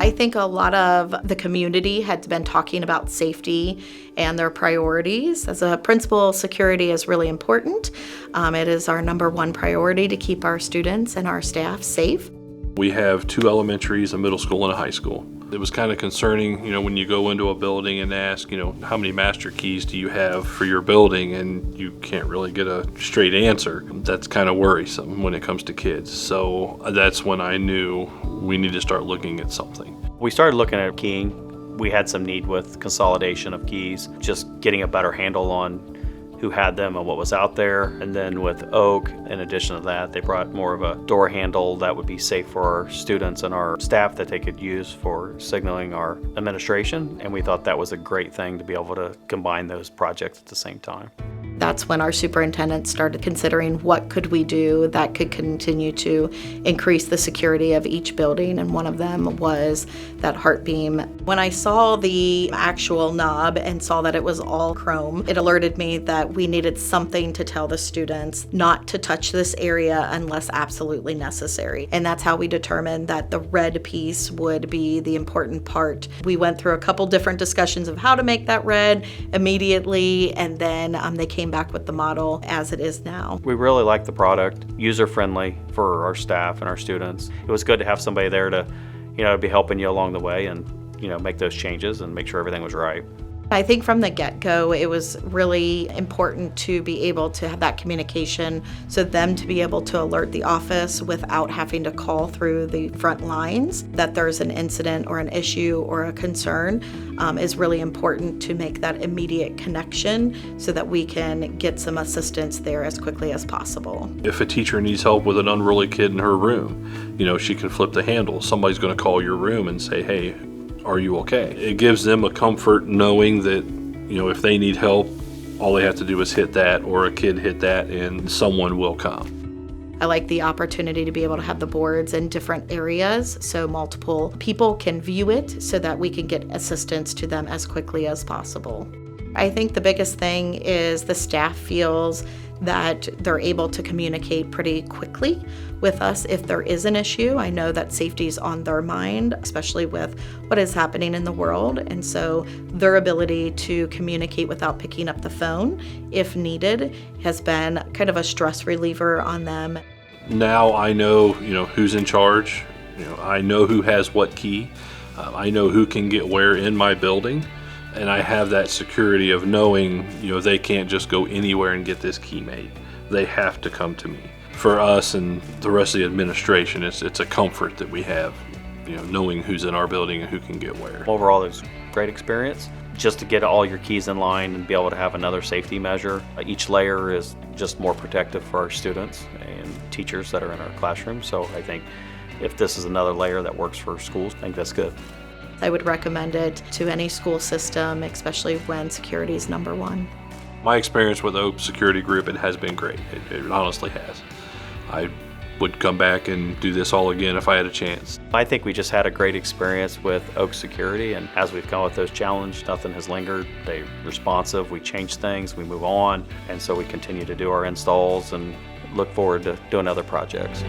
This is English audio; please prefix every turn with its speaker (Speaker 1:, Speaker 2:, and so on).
Speaker 1: I think a lot of the community had been talking about safety and their priorities. As a principal, security is really important. It is our number one priority to keep our students and our staff safe.
Speaker 2: We have 2 elementaries, a middle school and a high school. It was kind of concerning, when you go into a building and ask, how many master keys do you have for your building, and you can't really get a straight answer. That's kind of worrisome when it comes to kids. So that's when I knew we need to start looking at something.
Speaker 3: We started looking at keying. We had some need with consolidation of keys, just getting a better handle on who had them and what was out there. And then with Oak, in addition to that, they brought more of a door handle that would be safe for our students and our staff that they could use for signaling our administration. And we thought that was a great thing to be able to combine those projects at the same time.
Speaker 1: That's when our superintendent started considering what could we do that could continue to increase the security of each building, and one of them was that Heartbeam. When I saw the actual knob and saw that it was all chrome, it alerted me that we needed something to tell the students not to touch this area unless absolutely necessary. And that's how we determined that the red piece would be the important part. We went through a couple different discussions of how to make that red immediately, and then they came back with the model as it is now.
Speaker 3: We really like the product, user-friendly for our staff and our students. It was good to have somebody there to, be helping you along the way and, make those changes and make sure everything was right.
Speaker 1: I think from the get-go, it was really important to be able to have that communication, so them to be able to alert the office without having to call through the front lines that there's an incident or an issue or a concern is really important to make that immediate connection so that we can get some assistance there as quickly as possible.
Speaker 2: If a teacher needs help with an unruly kid in her room, she can flip the handle. Somebody's going to call your room and say, hey, are you okay? It gives them a comfort knowing that, if they need help, all they have to do is hit that, or a kid hit that, and someone will come.
Speaker 1: I like the opportunity to be able to have the boards in different areas so multiple people can view it so that we can get assistance to them as quickly as possible. I think the biggest thing is the staff feels that they're able to communicate pretty quickly with us if there is an issue. I know that safety is on their mind, especially with what is happening in the world. And so their ability to communicate without picking up the phone, if needed, has been kind of a stress reliever on them.
Speaker 2: Now I know, who's in charge. I know who has what key. I know who can get where in my building. And I have that security of knowing, they can't just go anywhere and get this key made. They have to come to me. For us and the rest of the administration, it's a comfort that we have, knowing who's in our building and who can get where.
Speaker 3: Overall, it was a great experience. Just to get all your keys in line and be able to have another safety measure. Each layer is just more protective for our students and teachers that are in our classroom. So I think if this is another layer that works for schools, I think that's good.
Speaker 1: I would recommend it to any school system, especially when security is number one.
Speaker 2: My experience with Oak Security Group, it has been great. It honestly has. I would come back and do this all again if I had a chance.
Speaker 3: I think we just had a great experience with Oak Security, and as we've come with those challenges, nothing has lingered. They're responsive, we change things, we move on, and so we continue to do our installs and look forward to doing other projects.